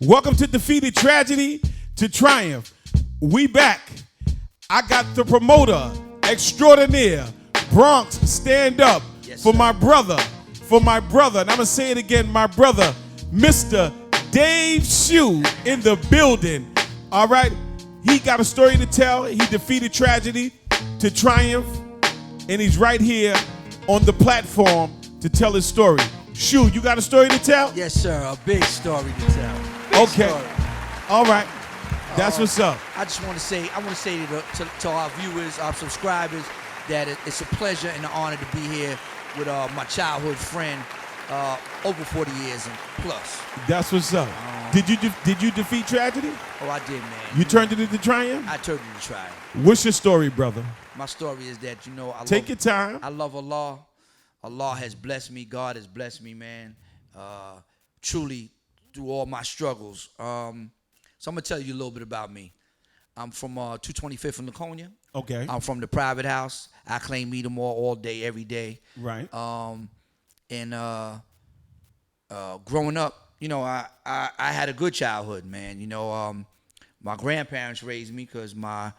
Welcome to Defeated Tragedy to Triumph. We back. I got the promoter extraordinaire, Bronx, stand up for my brother, and I'm going to say it again, my brother, Mr. Dave Shoo in the building. All right, he got a story to tell. He defeated tragedy to triumph, and he's right here on the platform to tell his story. Shoo, you got a story to tell? Yes, sir, a big story to tell. Okay. All right. That's what's up. I just want to say, to our viewers, our subscribers, that it's a pleasure and an honor to be here with my childhood friend, over 40 years and plus. That's what's up. Did you defeat tragedy? Oh, I did, man. You turned it into triumph? I turned it into triumph. What's your story, brother? My story is that, Take your time. I love Allah. Allah has blessed me. God has blessed me, man. Truly, through all my struggles. So I'm gonna tell you a little bit about me. I'm from 225th in Laconia. Okay. I'm from the private house. I claim me them all day, every day. Right. Growing up, I had a good childhood, man. My grandparents raised me because my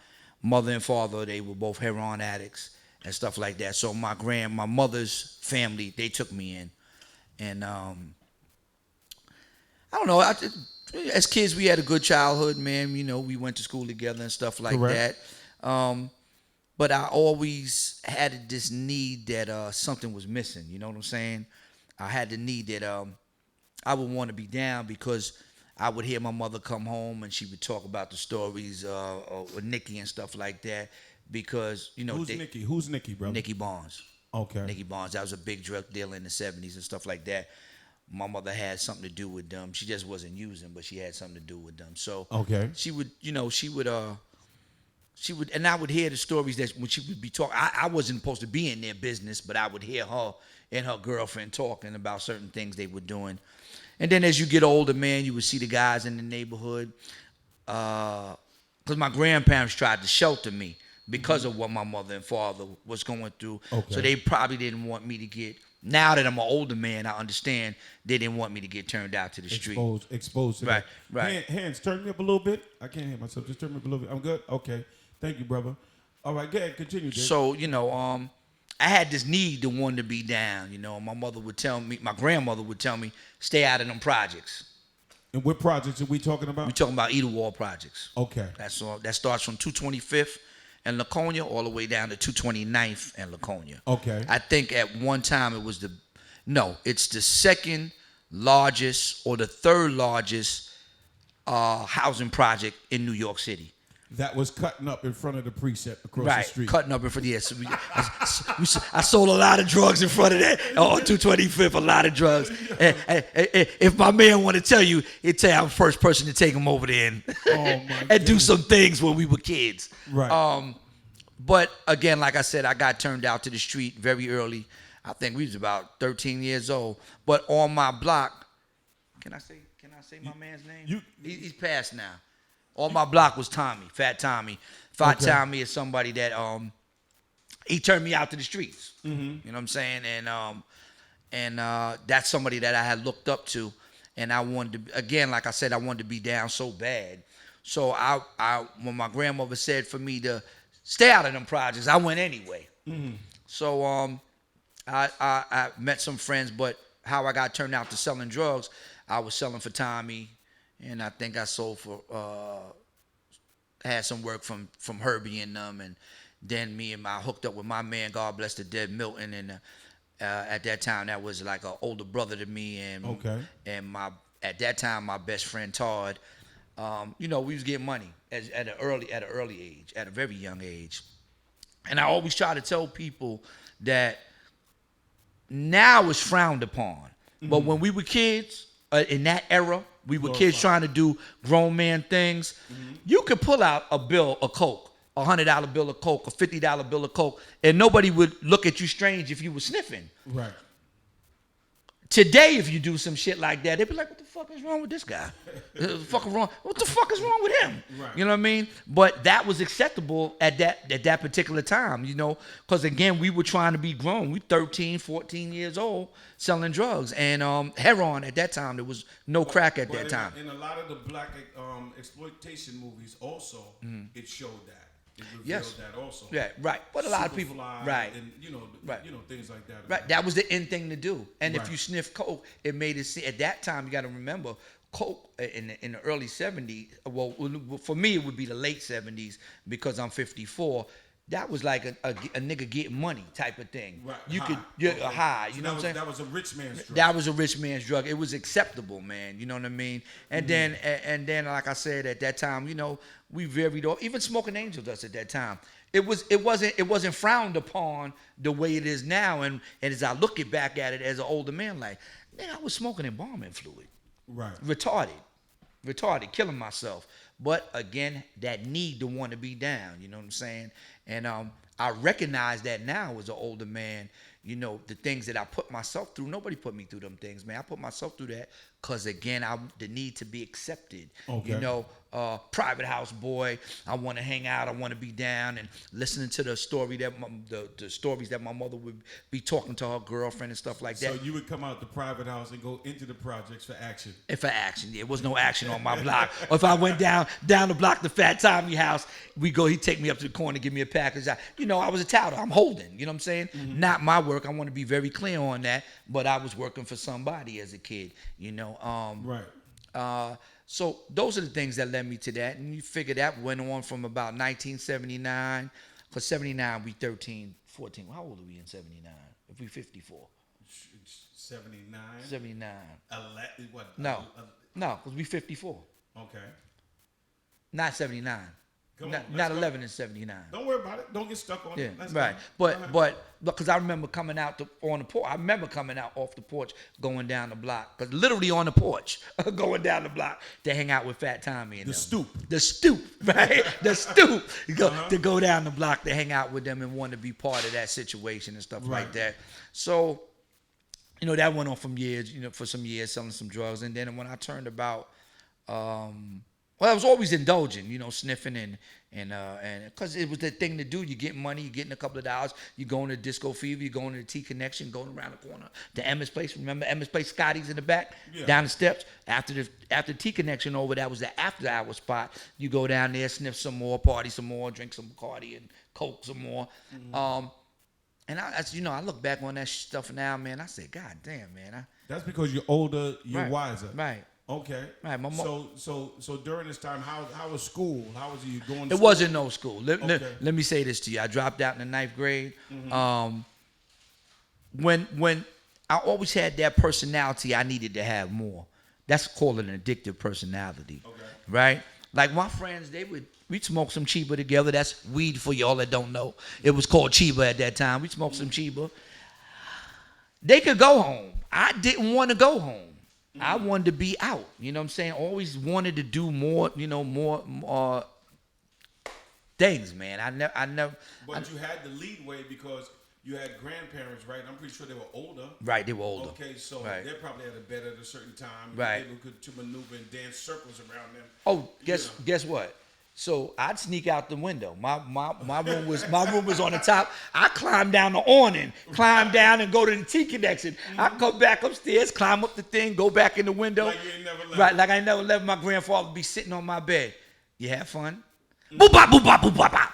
mother and father, they were both heroin addicts and stuff like that. So my mother's family, they took me in, and I don't know. As kids, we had a good childhood, man. We went to school together and stuff like that. But I always had this need that something was missing. You know what I'm saying? I had the need that I would want to be down because I would hear my mother come home and she would talk about the stories with Nikki and stuff like that. Because who's Nikki? Who's Nikki, bro? Nikki Barnes. Okay. Nikki Barnes. That was a big drug dealer in the 70s and stuff like that. My mother had something to do with them. She just wasn't using, but she had something to do with them. So okay, she would, and I would hear the stories that when she would be talking. I wasn't supposed to be in their business, but I would hear her and her girlfriend talking about certain things they were doing. And then as you get older, man, you would see the guys in the neighborhood. Because my grandparents tried to shelter me because of what my mother and father was going through. Okay. So they probably didn't want me to get. Now that I'm an older man, I understand they didn't want me to get turned out to the street. Exposed to Right, that. right. Hands, turn me up a little bit. I can't hear myself. Just turn me up a little bit. I'm good? Okay. Thank you, brother. All right, go ahead. Continue, Dave. So, I had this need to want to be down. My mother would tell me, my grandmother would tell me, stay out of them projects. And what projects are we talking about? We're talking about Idlewild projects. Okay. That's all. That starts from 225th and Laconia all the way down to 229th and Laconia. Okay. I think at one time it was it's the second largest or the third largest housing project in New York City. That was cutting up in front of the precinct across the street. Right, cutting up in front of I sold a lot of drugs in front of that. 225th, a lot of drugs. And if my man want to tell you, he'd tell you I'm the first person to take him over there and do some things when we were kids. Right. But again, like I said, I got turned out to the street very early. I think we was about 13 years old. But on my block, can I say my man's name? He's passed now. On my block was Tommy, Fat Tommy. Fat Tommy is somebody that he turned me out to the streets. Mm-hmm. You know what I'm saying? And that's somebody that I had looked up to, and I wanted to, again, like I said, I wanted to be down so bad. So I when my grandmother said for me to stay out of them projects, I went anyway. Mm-hmm. So I met some friends, but how I got turned out to selling drugs, I was selling for Tommy. And I think I sold for, had some work from Herbie and them. And then I hooked up with my man, God bless the dead, Milton. And at that time, that was like an older brother to me. And at that time, my best friend, Todd, we was getting money at an early age, at a very young age. And I always try to tell people that now it's frowned upon. Mm-hmm. But when we were kids, in that era, we were kids trying to do grown man things. Mm-hmm. You could pull out a bill of Coke, a $100 bill of Coke, a $50 bill of Coke, and nobody would look at you strange if you were sniffing. Right. Today, if you do some shit like that, they'd be like, what the fuck is wrong with this guy? What the fuck is wrong with him? Right. You know what I mean? But that was acceptable at that particular time, you know, because again, we were trying to be grown. We 13, 14 years old selling drugs. And heroin at that time, there was no crack at that time. In a lot of the black exploitation movies also, it showed that. It revealed that also. Yeah, right. But a lot of people, right, and things like that. Right, that was the end thing to do. And if you sniff coke, it made it see. At that time, you got to remember, coke in the early 70s. Well, for me, it would be the late 70s because I'm 54. That was like a nigga getting money type of thing. Right. You could a high. You know what I'm saying? That was a rich man's drug. That was a rich man's drug. It was acceptable, man. You know what I mean? And then, like I said, at that time, you know, we varied off. Even Smoking Angel does at that time. It wasn't frowned upon the way it is now. And as I look back at it as an older man, like, man, I was smoking embalming fluid. Right. Retarded, killing myself. But again, that need to want to be down. You know what I'm saying? And I recognize that now as an older man. You know, the things that I put myself through, nobody put me through them things, man. I put myself through that because, again, the need to be accepted. Okay. You know, private house boy, I want to hang out, I want to be down, and listening to the story that the stories that my mother would be talking to her girlfriend and stuff like that. So you would come out the private house and go into the projects for action. And for action, there was no action on my block. Or if I went down the block, the Fat Tommy house, he'd take me up to the corner, give me a package. You know, I was a touter. I'm holding. You know what I'm saying? Mm-hmm. Not my work. I want to be very clear on that. But I was working for somebody as a kid. You know. Right. So those are the things that led me to that. And you figure that went on from about 1979. For 79, we 13, 14. How old are we in 79? If we 54. 79? 79. What? No, because we 54. Okay. Not 79. Not 11 and 79. Don't worry about it. Don't get stuck on it. Let's right. Go. But because I remember coming out on the porch. I remember coming out off the porch, going down the block. Because literally on the porch, going down the block to hang out with Fat Tommy and the them. stoop. The stoop, right? The stoop. To go down the block to hang out with them and want to be part of that situation and stuff like that. So, you know, that went on for some years selling some drugs. And then when I turned about well, I was always indulging, you know, sniffing and because it was the thing to do. You get money, you getting a couple of dollars, you going to Disco Fever, you going to the T Connection, going around the corner to Emma's place. Remember Emma's place, Scotty's in the back, down the steps. After T Connection over, that was the after hour spot. You go down there, sniff some more, party some more, drink some Bacardi and Coke some more. Mm-hmm. And I look back on that stuff now, man. I say, God damn, man. That's because you're older, you're wiser. Right. Okay. Right. So during this time, how was school? How was you going? It wasn't no school. Let me say this to you. I dropped out in the ninth grade. Mm-hmm. When I always had that personality, I needed to have more. That's called an addictive personality. Okay. Right? Like my friends, we'd smoke some Chiba together. That's weed for y'all that don't know. It was called Chiba at that time. We'd smoke some Chiba. They could go home. I didn't want to go home. I wanted to be out, you know what I'm saying? Always wanted to do more, you know, more things, man. I never. But you had the leadway because you had grandparents, right? I'm pretty sure they were older. Right, they were older. Okay, so they probably had a bed at a certain time. Right. Able to maneuver and dance circles around them. Oh, guess what? So I'd sneak out the window. My room was on the top. I climbed down the awning, climb down and go to the T Connection. Mm-hmm. I come back upstairs, climb up the thing, go back in the window. Like you ain't never left. Right, like I never left. My grandfather would be sitting on my bed. You have fun? Mm-hmm. Boop bop, boop bop, boop bop, bop.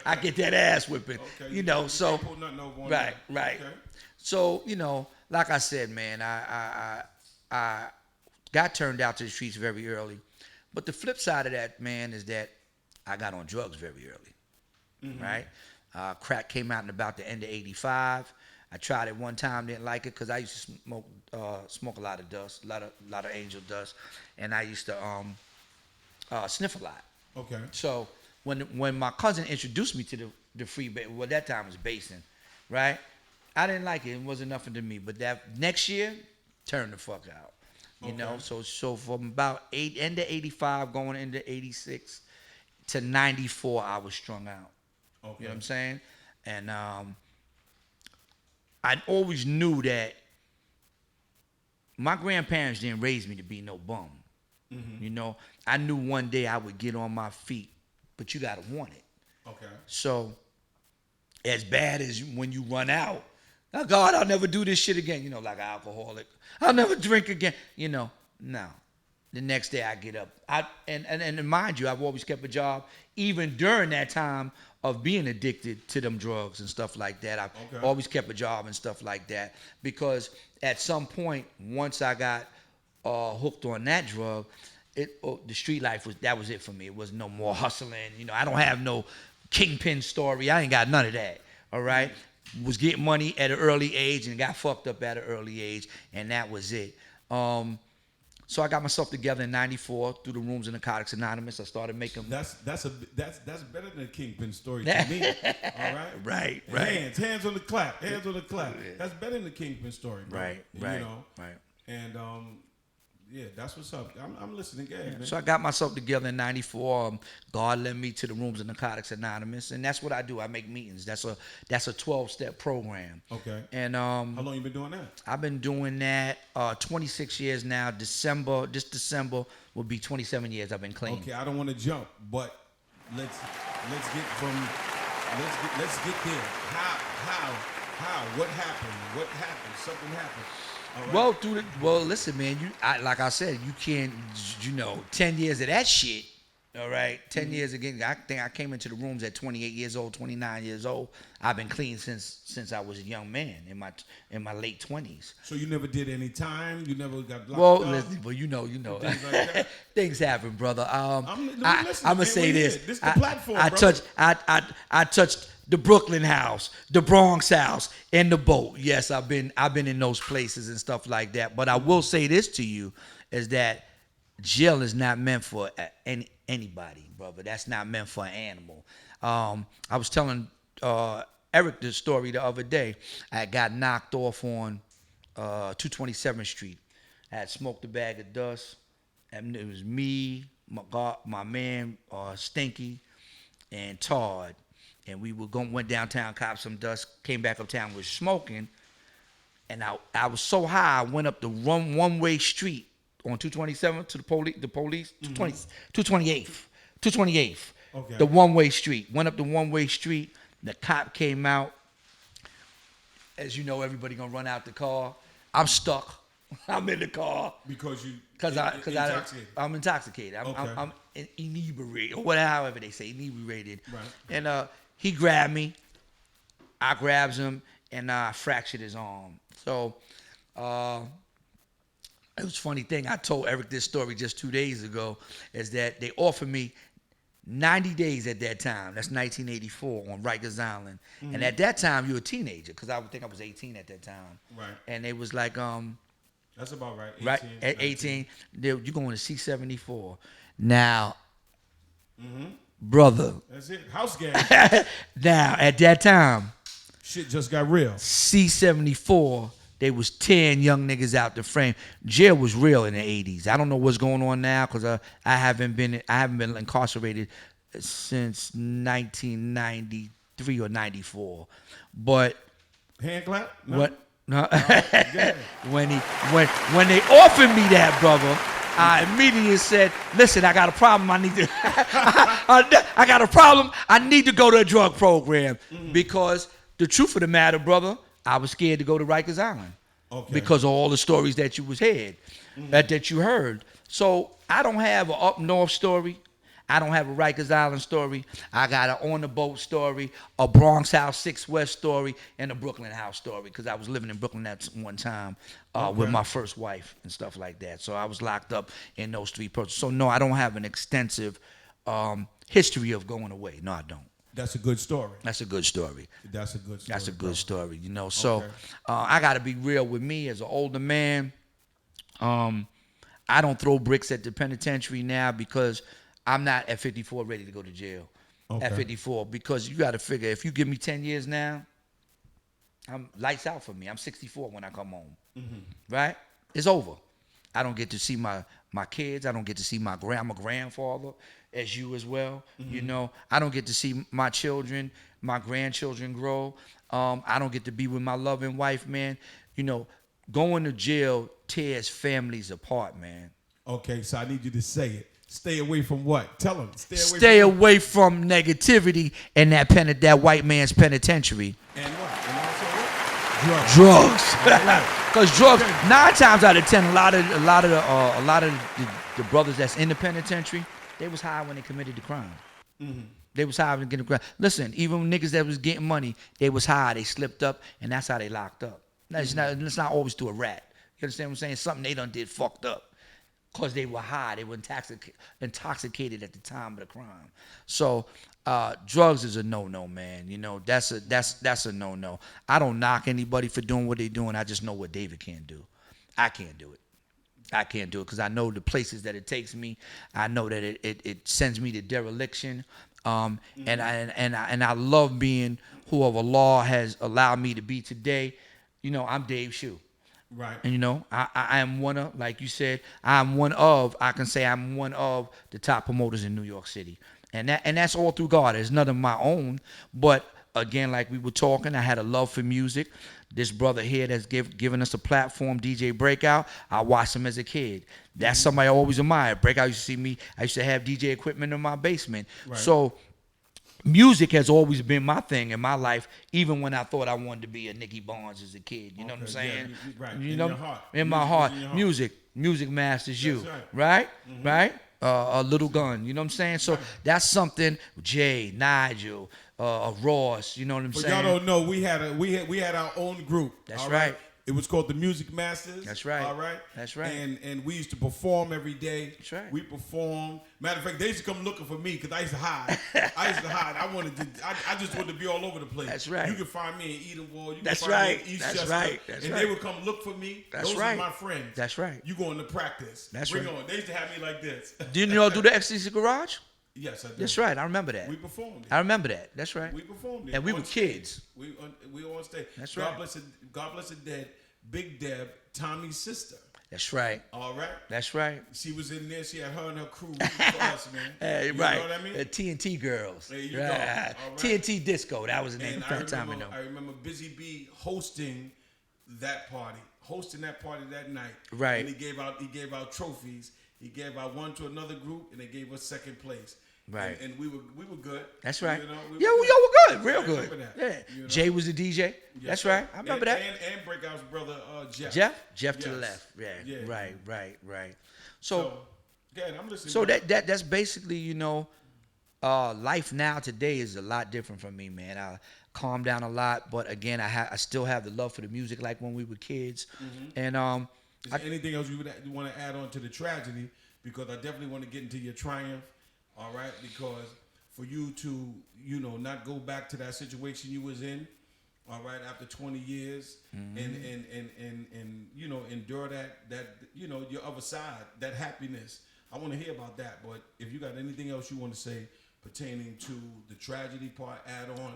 I get that ass whipping. Okay, you know, so pull nothing over on right. Okay. So, you know, like I said, man, I got turned out to the streets very early. But the flip side of that, man, is that I got on drugs very early, right? Crack came out in about the end of '85. I tried it one time, didn't like it because I used to smoke a lot of dust, a lot of angel dust, and I used to sniff a lot. Okay. So when my cousin introduced me to the free, well, that time was basing, right? I didn't like it. It wasn't nothing to me. But that next year, turned the fuck out. You know, so from about end of '85 going into '86 to '94, I was strung out. Okay. You know what I'm saying? And I always knew that my grandparents didn't raise me to be no bum. You know, I knew one day I would get on my feet, but you gotta want it. Okay. So, as bad as when you run out, oh God, I'll never do this shit again. You know, like an alcoholic, I'll never drink again. You know, no. The next day I get up. And mind you, I've always kept a job, even during that time of being addicted to them drugs and stuff like that. I've always kept a job and stuff like that, because at some point, once I got hooked on that drug, the street life was it for me. It was no more hustling. You know, I don't have no kingpin story. I ain't got none of that. All right, was getting money at an early age and got fucked up at an early age, and that was it. So I got myself together in '94 through the rooms in Narcotics Anonymous. I started making. That's better than a kingpin story to me. All right. Right. Hands on the clap. Hands on the clap. That's better than the kingpin story, bro. Right. You know. Right. And yeah, that's what's up. I'm listening. Man. So I got myself together in '94. God led me to the rooms of Narcotics Anonymous, and that's what I do. I make meetings. That's a 12-step program. Okay. And how long you been doing that? I've been doing that 26 years now. This December will be 27 years I've been clean. Okay, I don't want to jump, but let's get there. How? What happened? Something happened. Right. Well, listen, man. Like I said, you can't. 10 years of that shit. All right, 10 years again. I think I came into the rooms at 28 years old, 29 years old. I've been clean since I was a young man in my late 20s. So you never did any time. You never got locked up. Listen, well, you know. Things like that. Things happen, brother. I'm gonna say this. This is the platform, I touched the Brooklyn house, the Bronx house, and the boat. Yes, I've been in those places and stuff like that. But I will say this to you, is that jail is not meant for anybody, brother. That's not meant for an animal. I was telling Eric this story the other day. I got knocked off on 227th Street. I had smoked a bag of dust, and it was me, my man Stinky, and Todd. And we went downtown, copped some dust, came back uptown, was smoking, and I was so high, I went up the one-way street on 227th to the police, 228th, okay. The one-way street. Went up the one-way street, the cop came out. As you know, everybody gonna run out the car. I'm stuck. I'm in the car. Because I'm intoxicated. Okay. I'm inebriated, or however they say, inebriated. Right. And he grabbed me. I grabbed him, and I fractured his arm. So it was a funny thing. I told Eric this story just 2 days ago, is that they offered me 90 days at that time. That's 1984 on Rikers Island. Mm-hmm. And at that time, you were a teenager, because I would think I was 18 at that time. Right. And it was like, that's about right. 18, right at 18, you're going to C-74. Now, brother. That's it. House game. Now, at that time, shit just got real. C-74, there was 10 young niggas out the frame. Jail was real in the 80s. I don't know what's going on now, because I haven't been incarcerated since 1993 or 94. But hand clap? No. What? No. When they offered me that, brother, I immediately said, "Listen, I got a problem. I need to. I got a problem. I need to go to a drug program." Because the truth of the matter, brother, I was scared to go to Rikers Island, because of all the stories that you that you heard. So I don't have an up north story. I don't have a Rikers Island story. I got an on the boat story, a Bronx House 6 West story, and a Brooklyn House story, because I was living in Brooklyn at one time with my first wife and stuff like that. So I was locked up in those 3 persons. So no, I don't have an extensive history of going away. No, I don't. That's a good story. That's a good story. That's a good story. That's a good story, So I got to be real with me as an older man. I don't throw bricks at the penitentiary now, because I'm not at 54 ready to go to jail. At 54, because you got to figure, if you give me 10 years now, I'm lights out for me. I'm 64 when I come home. Right? It's over. I don't get to see my kids. I don't get to see I'm a grandfather, as you as well. I don't get to see my children, my grandchildren grow. I don't get to be with my loving wife, man. going to jail tears families apart, man. Okay, so I need you to say it. Stay away from what? Tell them. Stay away from negativity and that white man's penitentiary. And what? And also what? Drugs. Because drugs, 9 times out of 10, a lot of the brothers that's in the penitentiary, they was high when they committed the crime. Mm-hmm. They was high when they committed the crime. Listen, even niggas that was getting money, they was high, they slipped up, and that's how they locked up. It's not always to a rat. You understand what I'm saying? Something they done did fucked up. Because they were high, they were intoxicated at the time of the crime. So drugs is a no-no, man. You know, that's a no-no. I don't knock anybody for doing what they're doing. I just know what David can't do. I can't do it. I can't do it because I know the places that it takes me. I know that it sends me to dereliction. And I love being whoever Allah has allowed me to be today. You know, I'm Dave Shoo. Right. And you know, I am one of, like you said, I can say I'm one of the top promoters in New York City. And that's all through God. It's none of my own. But again, like we were talking, I had a love for music. This brother here that's given us a platform, DJ Breakout, I watched him as a kid. That's somebody I always admired. Breakout used to see me, I used to have DJ equipment in my basement. Right. So music has always been my thing in my life, even when I thought I wanted to be a Nicky Barnes as a kid. You know what I'm saying? Yeah, right. You in know, your heart. In my heart. Music masters you. That's right? Mm-hmm. Right? A Little Gun. You know what I'm saying? So that's something. Jay, Nigel, Ross. You know what I'm saying? Y'all don't know we had our own group. That's right. It was called the Music Masters. That's right. All right. That's right. And we used to perform every day. That's right. We performed. Matter of fact, they used to come looking for me because I used to hide. I just wanted to be all over the place. That's right. You can find me in Edenward. You That's can find right. me in East That's Chester. right. That's and right. they would come look for me. That's Those right. are my friends. That's right. You going to practice. That's Bring right. on. They used to have me like this. Didn't you all do the Ecstasy Garage? Yes, I did. That's right. I remember that. We performed it. I remember that. That's right. We performed it. And we were kids. We were on stage. That's God right. God bless the dead. Big Deb, Tommy's sister. That's right. All right. That's right. She was in there. She had her and her crew for us, man. Hey, you right. know what I mean? The TNT girls. There you go. Right. All right. TNT Disco. That was the name. And I remember Busy B hosting that party that night. Right. And he gave out trophies. He gave out one to another group, and they gave us second place. Right. And we were good. That's right. You know, y'all were good. Real good. That. Yeah. You know? Jay was the DJ. Yes, That's right. I remember that. And Breakout's brother, Jeff. Jeff to the left. Yeah. Right. So again, I'm listening. So that's basically, you know, life now today is a lot different from me, man. I calmed down a lot, but again, I still have the love for the music like when we were kids. Mm-hmm. And is there anything else you want to add on to the tragedy? Because I definitely want to get into your triumph. All right, because for you to, you know, not go back to that situation you was in, all right, after 20 years, and you know, endure that you know, your other side, that happiness. I want to hear about that. But if you got anything else you want to say pertaining to the tragedy part, add on,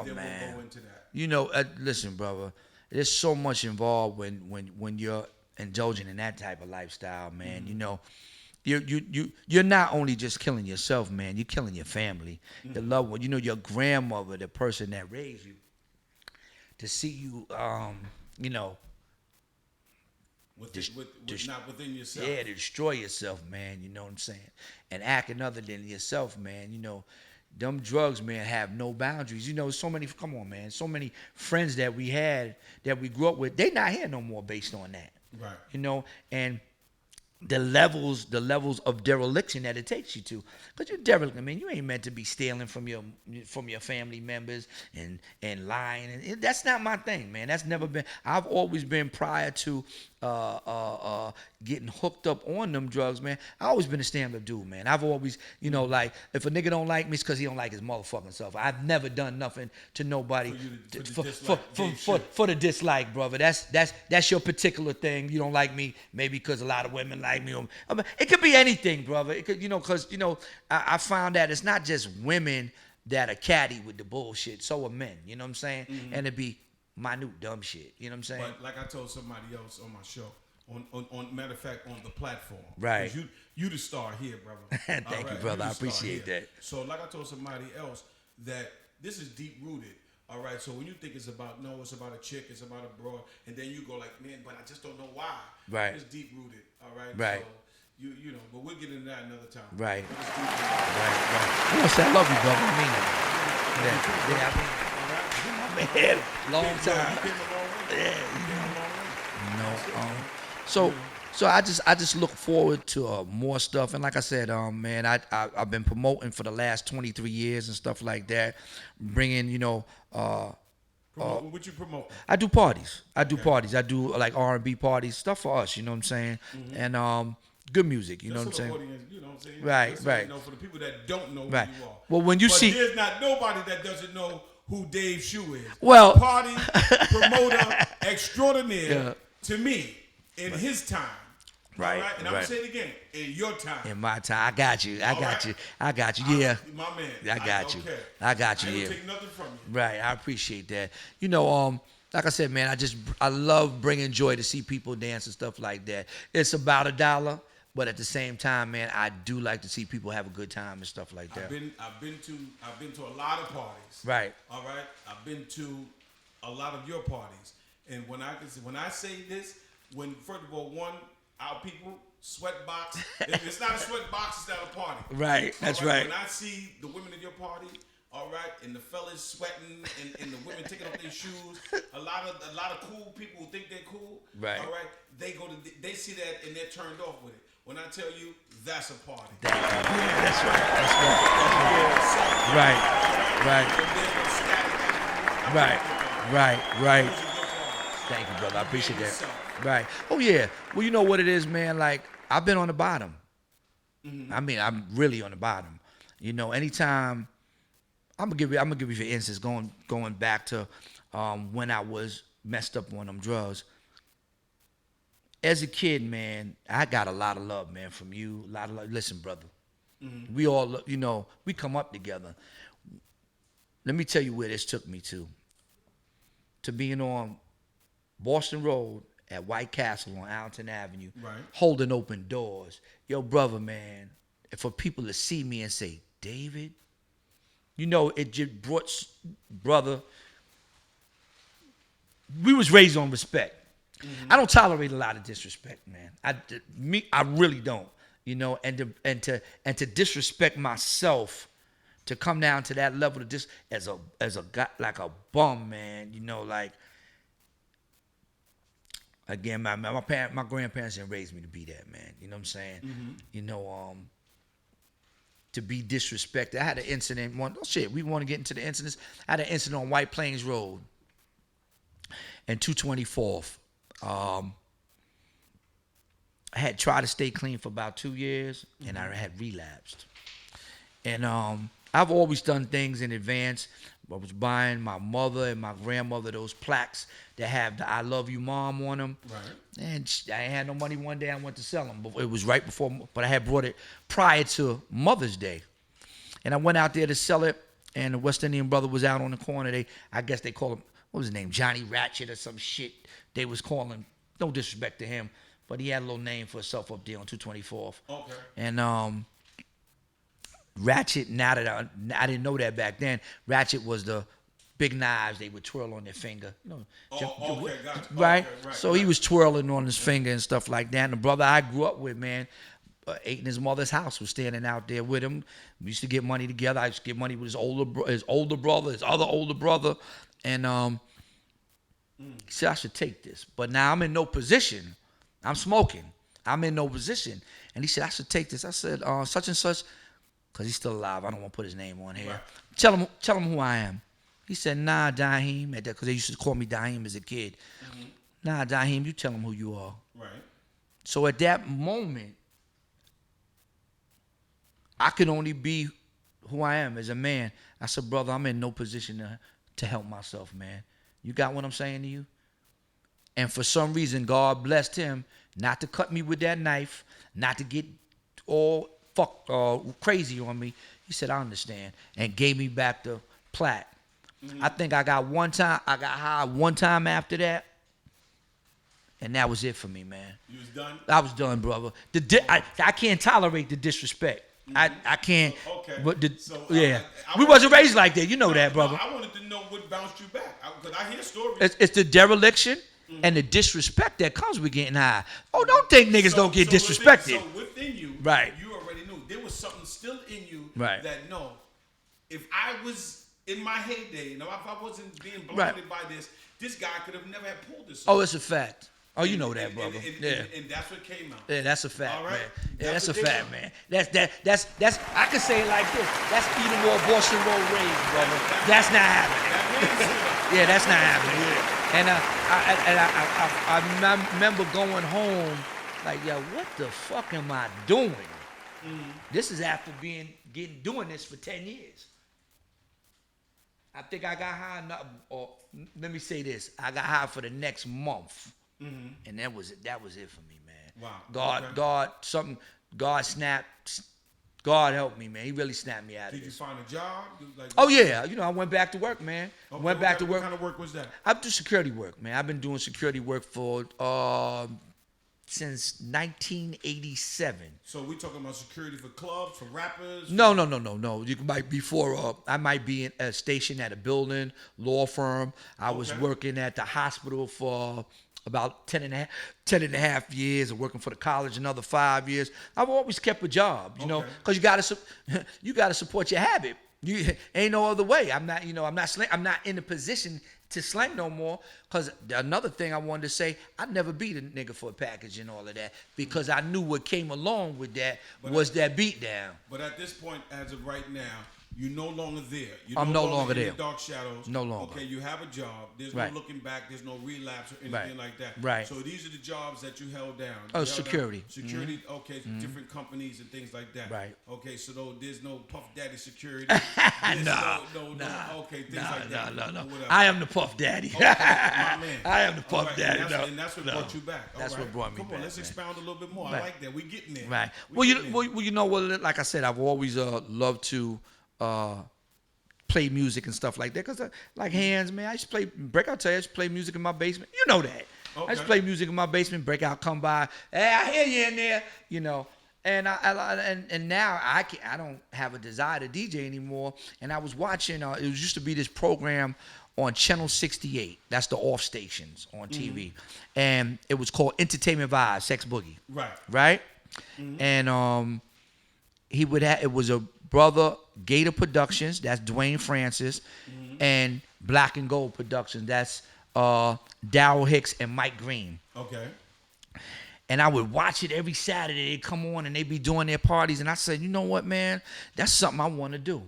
and then we'll go into that. You know, listen, brother, there's so much involved when you're indulging in that type of lifestyle, man. Mm-hmm. You know. You're not only just killing yourself, man. You're killing your family, the loved one. You know, your grandmother, the person that raised you. To see you, you know, not within yourself. Yeah, to destroy yourself, man. You know what I'm saying? And acting other than yourself, man. You know, them drugs, man, have no boundaries. You know, so many. Come on, man. So many friends that we had that we grew up with, they not here no more based on that. Right. You know, and the levels of dereliction that it takes you to, because you're derelict. I mean, you ain't meant to be stealing from your family members and lying, and that's not my thing, man. That's never been. I've always been, prior to getting hooked up on them drugs, man. I always been a stand-up dude, man. I've always, you know, like, if a nigga don't like me, it's because he don't like his motherfucking self. I've never done nothing to nobody for the dislike, brother. That's your particular thing. You don't like me, maybe because a lot of women like me. I mean, it could be anything, brother. It could, you know, because, you know, I found that it's not just women that are catty with the bullshit. So are men. You know what I'm saying? Mm-hmm. And it be minute dumb shit. You know what I'm saying? But like I told somebody else on my show, on matter of fact, on the platform. Right. You the star here, brother. Thank you, brother. I appreciate that. So like I told somebody else, that this is deep rooted. All right, so when you think it's about it's about a chick, it's about a broad, and then you go like, man, but I just don't know why. Right. It's deep rooted. All right. Right. So you know, but we'll get into that another time. Right. But it's deep rooted. Right. I want to say I love you, brother. I mean it. Yeah, I mean, man, long time. So I just look forward to more stuff, and like I said, man, I've been promoting for the last 23 years and stuff like that, bringing What you promote? I do parties. I do like R&B parties, stuff for us. You know what I'm saying? Mm-hmm. And good music. You know what I'm saying? Audience, you know what I'm saying? Right. Right. For the people that don't know who you are. Well, when you see, there's not nobody that doesn't know who Dave Shoo is. Well, party promoter extraordinaire to me in his time. Right. And I'm gonna say it again. In your time. In my time. I got you. Yeah. My man. I got you. Okay. I got you. I Yeah. don't take nothing from you. Right. I appreciate that. You know, like I said, man, I love bringing joy to see people dance and stuff like that. It's about $1, but at the same time, man, I do like to see people have a good time and stuff like that. I've been to a lot of parties. Right. All right. I've been to a lot of your parties, and when I say this, first of all, our people sweat box. If it's not a sweat box, it's not a party. Right. That's right. When I see the women in your party, all right, and the fellas sweating, and the women taking off their shoes, a lot of cool people who think they're cool. Right. All right. They see that and they're turned off with it. When I tell you, that's a party. That's right. Right. Thank you, brother. I appreciate that. Right. Oh yeah. Well, you know what it is, man. Like I've been on the bottom. Mm-hmm. I mean, I'm really on the bottom. You know, anytime I'm gonna give you for instance, going back to when I was messed up on them drugs. As a kid, man, I got a lot of love, man, from you. A lot of love. Listen, brother. Mm-hmm. We all, you know, we come up together. Let me tell you where this took me to. To being on Boston Road at White Castle on Allenton Avenue, right, holding open doors. Yo, brother, man, for people to see me and say, David, you know, it just brought, brother, we was raised on respect. Mm-hmm. I don't tolerate a lot of disrespect, man. I really don't, you know, and to disrespect myself, to come down to that level of as a guy, like a bum, man, you know, like, again, my grandparents didn't raise me to be that, man. You know what I'm saying? Mm-hmm. You know, to be disrespected. I had an incident. We want to get into the incidents. I had an incident on White Plains Road and 224th. I had tried to stay clean for about 2 years, and I had relapsed. And I've always done things in advance. I was buying my mother and my grandmother those plaques that have the "I love you, mom" on them. Right. And I ain't had no money. One day I went to sell them, but it was right before. But I had brought it prior to Mother's Day, and I went out there to sell it. And the West Indian brother was out on the corner. I guess they call him, what was his name, Johnny Ratchet or some shit. They was calling. No disrespect to him, but he had a little name for himself up there on 224th. Okay. And Ratchet, now that I didn't know that back then, Ratchet was the big knives they would twirl on their finger. You know, okay, gotcha. Right? Okay, right? So he was twirling on his finger and stuff like that. And the brother I grew up with, man, ate in his mother's house, was standing out there with him. We used to get money together. I used to get money with his older brother, his other older brother. And he said, I should take this. But now I'm in no position. I'm smoking. I'm in no position. And he said, I should take this. I said, such and such, because he's still alive. I don't want to put his name on here. Right. Tell him who I am. He said, nah, Daheem, because they used to call me Daheem as a kid. Mm-hmm. Nah, Daheem, you tell him who you are. Right. So at that moment, I could only be who I am as a man. I said, brother, I'm in no position to help myself, man. You got what I'm saying to you? And for some reason, God blessed him not to cut me with that knife, not to get all crazy on me. He said, I understand, and gave me back the plaque. Mm-hmm. I think I got high one time after that, and that was it for me, man. You was done? I was done, brother. I can't tolerate the disrespect. I can't. Okay. But I we wasn't raised like that. You know that, brother. I wanted to know what bounced you back. Because I hear stories. It's the dereliction and the disrespect that comes with getting high. Oh, don't think niggas don't get disrespected. So within you, right? You already knew there was something still in you. Right. That no, if I was in my heyday, if I wasn't being blinded by this guy could have never had pulled this. Oh, it's a fact. Oh, you know that, brother. And that's what came out. Yeah, that's a fact, all right? man. Yeah, that's a fact, man. That's. I can say it like this. That's either more Boston Road rage, brother. That's not happening. Yeah, that's not happening. Yeah. And I remember going home, like, yo, what the fuck am I doing? This is after doing this for 10 years. I think I got high enough, or let me say this: I got high for the next month. And that was it for me, man. Wow. God snapped. God helped me, man. He really snapped me out of Did this. you find a job? Oh yeah, I went back to work, man. Okay, Went back to work. What kind of work was that? I do security work, man. I've been doing security work for since 1987. So we talking about security for clubs, for rappers? No. You might before I might be in a station at a building, law firm. I was working at the hospital for about 10 and a half years, and working for the college another 5 years. I've always kept a job, you know, because you gotta support your habit. You ain't no other way. I'm not in a position to slang no more. Because another thing I wanted to say, I'd never beat a nigga for a package and all of that, because I knew what came along with that that beat down. But at this point, as of right now, you're no longer there. I'm no longer in there. The dark shadows. No longer. Okay, you have a job. There's no looking back. There's no relapse or anything like that. Right. So these are the jobs that you held down. Oh, security. Security. Okay, different companies and things like that. Right. Okay, so there's no Puff Daddy security. No. Okay, things like that. No. I am the Puff Daddy. Okay, my man. I am the Puff Daddy. And that's what brought you back. That's what brought me back. Come on, let's expound a little bit more. I like that. We getting there. Right. Well, you know what? Like I said, I've always loved to play music and stuff like that. Cause like Hands, man, I used to play Breakout. Tell you, I used to play music in my basement. You know that. Okay. I used to play music in my basement. Breakout come by. Hey, I hear you in there. You know. And and now I don't have a desire to DJ anymore. And I was watching. It used to be this program on Channel 68. That's the off stations on TV, and it was called Entertainment Vibes, Sex Boogie. Right. And he would have. It was a brother, Gator Productions. That's Dwayne Francis, and Black and Gold Productions. That's Darryl Hicks and Mike Green. Okay. And I would watch it every Saturday. They'd come on and they'd be doing their parties. And I said, you know what, man? That's something I want to do.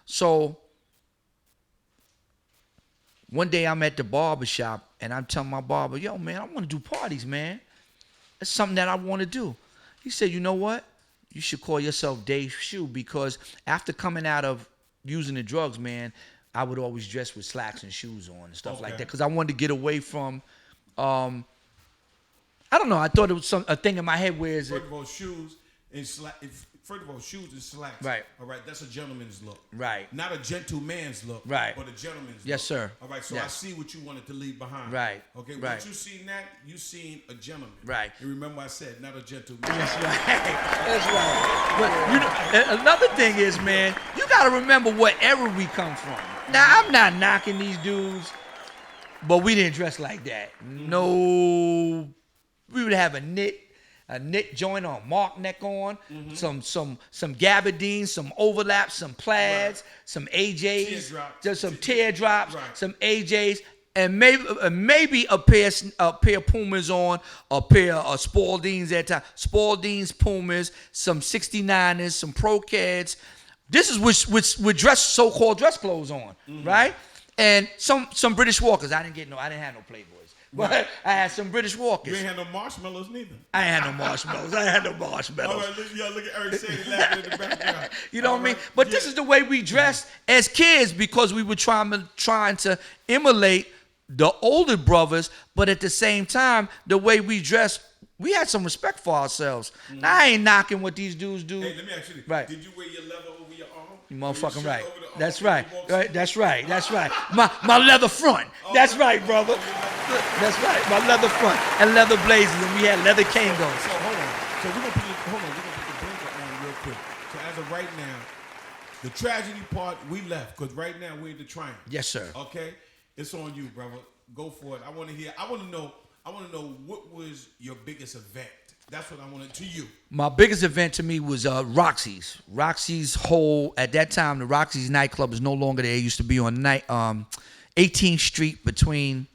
So one day I'm at the barber shop and I'm telling my barber, yo, man, I want to do parties, man. That's something that I want to do. He said, you know what? You should call yourself Dave Shoo, because after coming out of using the drugs, man, I would always dress with slacks and shoes on and stuff like that, because I wanted to get away from I don't know. I thought it was a thing in my head where First of all, shoes and slacks. Right. All right. That's a gentleman's look. Right. Not a gentleman's look. Right. But a gentleman's look. Yes, sir. All right. So I see what you wanted to leave behind. Right. Okay. Right. Once you seen that, you seen a gentleman. Right. And remember, I said not a gentleman. That's right. That's right. But you know, another thing is, man, you got to remember what era we come from. Now, I'm not knocking these dudes, but we didn't dress like that. No. We would have a knit joint on, mark neck on, some gabardines, some overlaps, some plaids, some AJs, just some teardrops, some AJs, and maybe a pair of Pumas on, a pair of Spaldings at time, Spaldings, Pumas, some 69ers, some Pro-Ceds. This is which dress, so-called dress clothes on, right? And some British Walkers. I didn't have no Playboys. But I had some British Walkers. You ain't had no marshmallows neither. I ain't had no marshmallows. All right, look at Eric Sadie laughing in the background. You know what I mean? But this is the way we dressed as kids, because we were trying to emulate the older brothers, but at the same time, the way we dressed, we had some respect for ourselves. Now, I ain't knocking what these dudes do. Hey, let me ask you this. Right. Did you wear your leather over your arm? You motherfucking right. That's right. That's right. That's right. My leather front. That's right, brother. That's right. My leather front and leather blazers, and we had leather Kangos. So hold on. So we're gonna put hold on, we're gonna put the blinker on real quick. So as of right now, the tragedy part we left because right now we're in the triumph. Yes, sir. Okay, it's on you, brother. Go for it. I want to hear. I want to know what was your biggest event. That's what I wanted to you. My biggest event to me was Roxy's. Roxy's whole at that time the Roxy's nightclub is no longer there. It used to be on 18th Street between.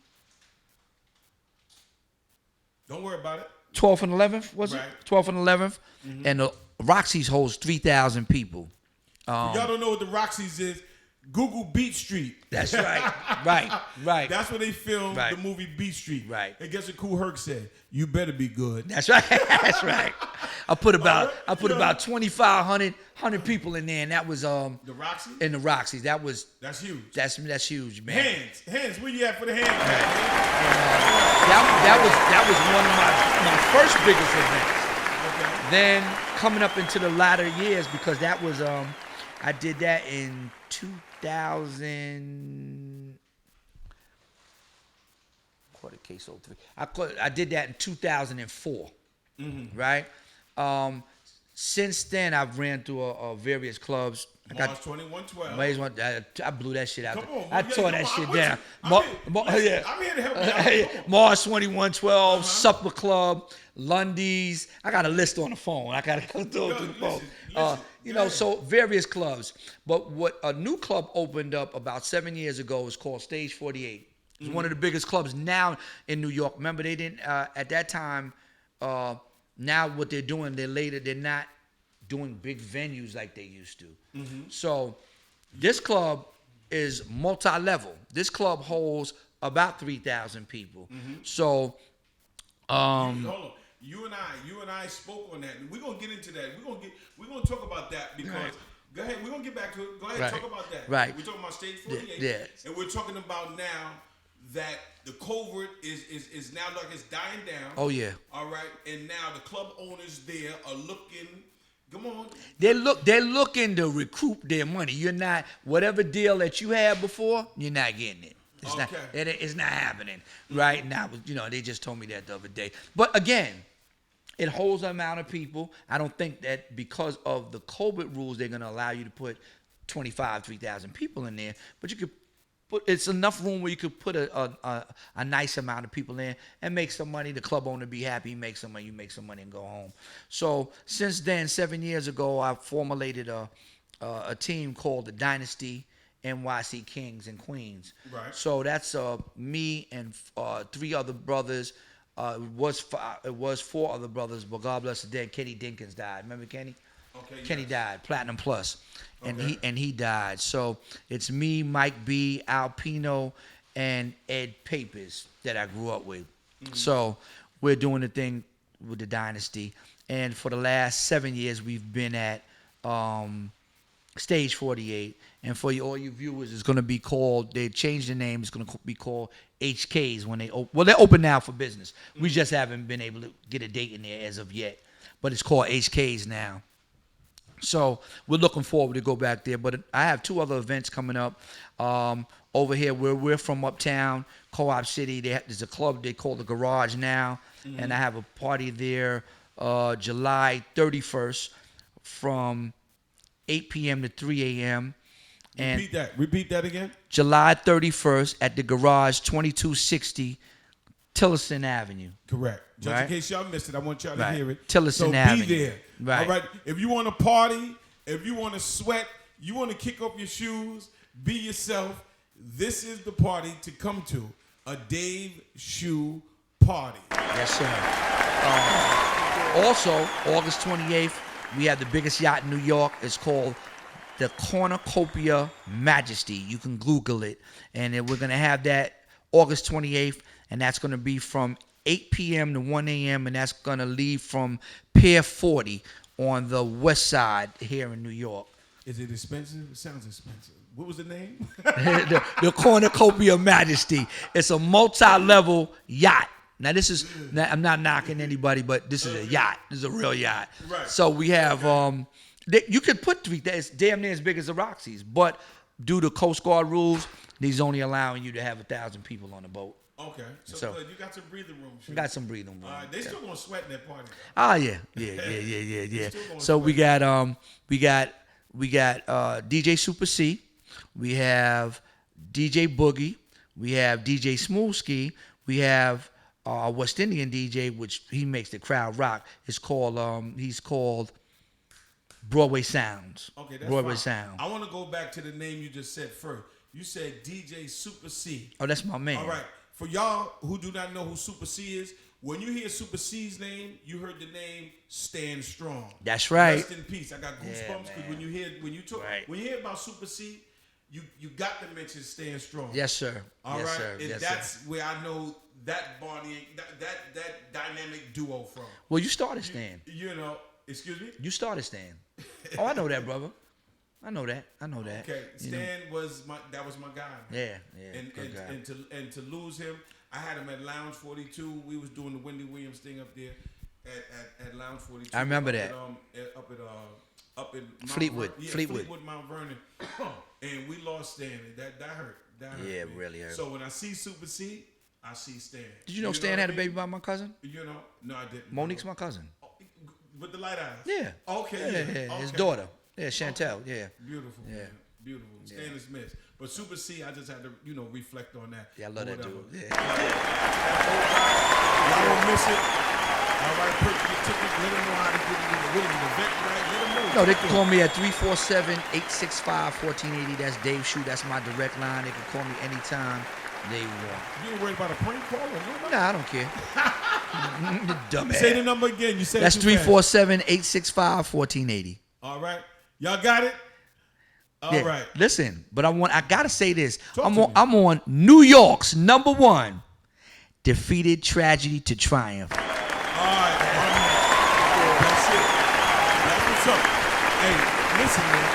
Don't worry about it. 12th and 11th was it? 12th and 11th, and the Roxy's holds 3,000 people. Y'all don't know what the Roxy's is. Google Beat Street. That's right. Right. That's where they filmed the movie Beat Street. Right. And guess what Kool Herc said? You better be good. That's right. That's right. I put about 2,500 people in there, and that was the Roxy. In the Roxy's. That's huge. That's huge, man. Hands. Where you at for the hands? That was one of my first biggest events. Okay. Then coming up into the latter years, because that was I did that in 2000. Quarter case 03. I did that in 2004. Right. Since then, I've ran through various clubs. March 2112. I blew that shit out. Come on, I tore that shit down. I'm here to help you out. Mars 2112, Supper Club, Lundy's. I got a list on the phone. I got to go through the phone. So various clubs. But what a new club opened up about 7 years ago is called Stage 48. It's one of the biggest clubs now in New York. Remember, they didn't at that time. Now what they're doing, they're not doing big venues like they used to. So this club is multi-level. This club holds about 3,000 people. So hold on. You and I spoke on that. We're gonna get into that. We're gonna talk about that because go ahead, we're gonna get back to it. Go ahead, talk about that. Right. We're talking about Stage 48. And we're talking about now that the covert is now like it's dying down. Oh yeah. All right. And now the club owners there are looking. Come on. They're looking to recoup their money. You're not whatever deal that you had before. You're not getting it. It's not happening right now. They just told me that the other day. But again, it holds an amount of people. I don't think that because of the COVID rules, they're going to allow you to put 3,000 people in there. But you could. But it's enough room where you could put a nice amount of people in and make some money. The club owner be happy, you make some money, and go home. So since then, 7 years ago, I formulated a team called the Dynasty NYC Kings and Queens. Right. So that's me and 3 other brothers. It was 4 other brothers, but God bless the dead. Kenny Dinkins died. Remember Kenny? Okay. Kenny died, Platinum Plus, and Okay. he died. So it's me, Mike B, Alpino, and Ed Papers that I grew up with. So we're doing the thing with the Dynasty, and for the last 7 years we've been at Stage 48. And for all you viewers, it's going to be called. They changed the name. It's going to be called HKs when they're open now for business. We just haven't been able to get a date in there as of yet, but it's called HKs now. So we're looking forward to go back there. But I have 2 other events coming up over here where we're from uptown, Co-op City. There's a club they call the Garage now, and I have a party there July 31st from 8 p.m. to 3 a.m. And Repeat that again. July 31st at the Garage, 2260 Tillerson Avenue. Correct. Just in case y'all missed it, I want y'all to hear it. Tillerson Avenue. Be there. Right. All right. If you want to party, if you want to sweat, you want to kick up your shoes, be yourself, this is the party to come to. A Dave Shoo party. Yes, sir. Also, August 28th, we have the biggest yacht in New York. It's called the Cornucopia Majesty. You can Google it. And then we're going to have that August 28th, and that's going to be from 8 p.m. to 1 a.m., and that's going to leave from Pier 40 on the west side here in New York. Is it expensive? It sounds expensive. What was the name? the Cornucopia Majesty. It's a multi-level yacht. Now, I'm not knocking anybody, but this is a yacht. This is a real yacht. Right. So we have, you could put 3, it's damn near as big as the Roxy's, but due to Coast Guard rules, he's only allowing you to have 1,000 people on the boat. Okay, so good. You got some breathing room. Shoot. Got some breathing room. All right, they still gonna sweat in that party. Oh yeah. So we got DJ Super C, we have DJ Boogie, we have DJ Smooth Ski, we have West Indian DJ, which he makes the crowd rock. It's called he's called Broadway Sounds. Okay, that's Broadway fine. Sounds. I want to go back to the name you just said first. You said DJ Super C. Oh, that's my man. All right. For y'all who do not know who Super C is, when you hear Super C's name, you heard the name Stand Strong. That's right. Rest in peace. I got goosebumps because when you hear about Super C, you got to mention Stand Strong. Yes, sir. All yes, right. Sir. And yes, that's sir. where I know that Barney, that dynamic duo from. Well, you started Stan. You know, excuse me? You started Stan. Oh, I know that, brother. I know that. Okay, Stan was my guy. Man. Yeah. And to lose him, I had him at Lounge 42. We was doing the Wendy Williams thing up there at Lounge 42. I remember that. Up in Mount Fleetwood. Fleetwood, Mount Vernon, and we lost Stan. That hurt. That hurt. Yeah, me. Really hurt. So when I see Super C, I see Stan. Did you know Stan had a baby by my cousin? You know, no, I didn't. Monique's my cousin. With the light eyes. Yeah. Okay. Yeah. Okay. His daughter. Yeah, Chantel. Okay. Yeah. Beautiful. Yeah. Man. Beautiful. Stan is missed. But Super C, I just had to, reflect on that. Yeah, I love that dude. Yeah. Y'all don't miss it. All right, purchase your ticket. Let them know how to get it. What is the event, right? Let them know. No, they can call me at 347-865-1480. That's Dave Shoo. That's my direct line. They can call me anytime they want. You ain't worried about a prank call or nobody? Nah, I don't care. Dumbass. Say the number again. You said that's 347-865-1480. All right. Y'all got it? All right. Listen, but I gotta say this. Talk I'm to on me. I'm on New York's #1 Defeated Tragedy to Triumph. All right. That's it. That's what's up. Hey, listen, man.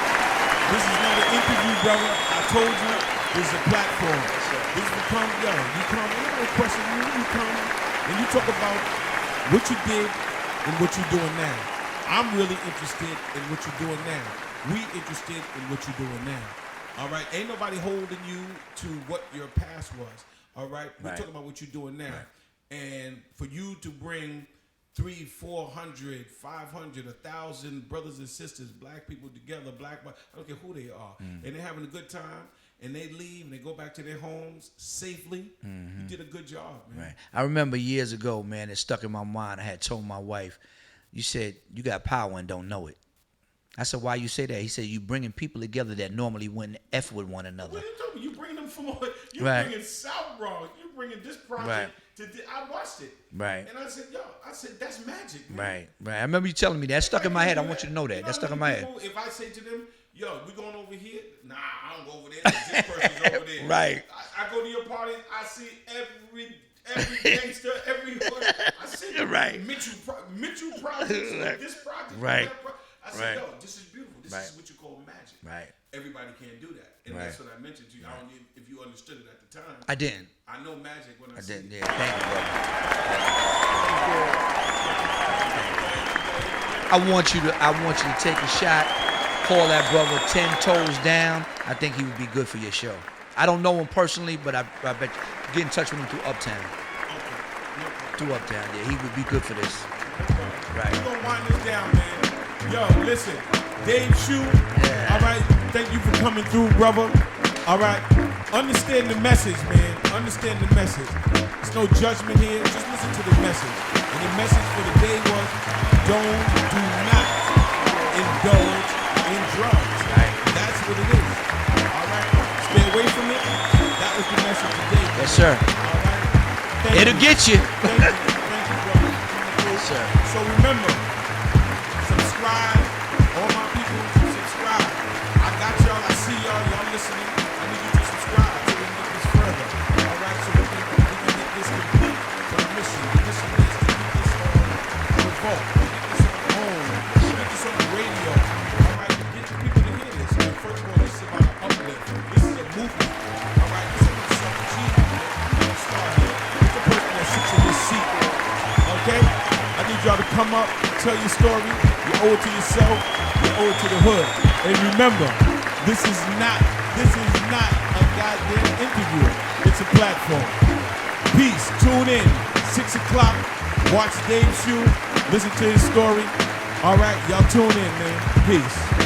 This is not an interview, brother. I told you this is a platform. This is become, you come, no question, you come, and you talk about what you did and what you're doing now. I'm really interested in what you're doing now. We interested in what you're doing now. All right? Ain't nobody holding you to what your past was. All right? We're talking about what you're doing now. Right. And for you to bring 300, 400, 500, 1,000 brothers and sisters, black people together, I don't care who they are, and they're having a good time, and they leave and they go back to their homes safely, you did a good job, man. Right. I remember years ago, man, it stuck in my mind. I had told my wife, you said you got power and don't know it. I said, why you say that? He said, you bringing people together that normally wouldn't F with one another. What are you talking? You bring them from, you bringing South Bronx, you bringing this project I watched it. Right. And I said, that's magic, man. Right. I remember you telling me that. Stuck in my head. I want you to know that. That stuck in my head. If I say to them, we going over here? Nah, I don't go over there. This person's over there. Right. I go to your party, I see every gangster, every hood. I see Mitchell projects, this project. Right. I said, this is beautiful. This is what you call magic. Right. Everybody can't do that. And that's what I mentioned to you. I don't know if you understood it at the time. I didn't. I know magic when I see didn't. it. Yeah, thank you, brother. I want you to take a shot, call that brother 10 Toes Down. I think he would be good for your show. I don't know him personally, but I bet you get in touch with him through Uptown. Through Uptown, yeah, he would be good for this. Right. We're gonna wind this down, man. Yo, listen, Dave Shoo. Yeah. All right, thank you for coming through, brother. All right, understand the message, man. Understand the message. There's no judgment here. Just listen to the message. And the message for the day was, do not indulge in drugs. Right. That's what it is. All right, stay away from it. That was the message today. Yes, sir. All right. It'll get you. Thank you, brother. Yes, sir. So remember, subscribe. All my people, subscribe. I got y'all. I see y'all. Y'all listening. I need you to subscribe so we can get this further. All right, so we can get this complete to the mission. The mission is to get this on the vault. Get this on the home. Get this on the radio. All right, get the people to hear this. And first of all, this is about an uplift. This is a movement. All right, this is some achievement. Start here. It's the person that sits in this seat. Okay? I need y'all to come up, tell your story. You owe it to yourself, you owe it to the hood. And remember, this is not a goddamn interview. It's a platform. Peace. Tune in, 6 o'clock. Watch Dave Shoo. Listen to his story. All right, y'all tune in, man. Peace.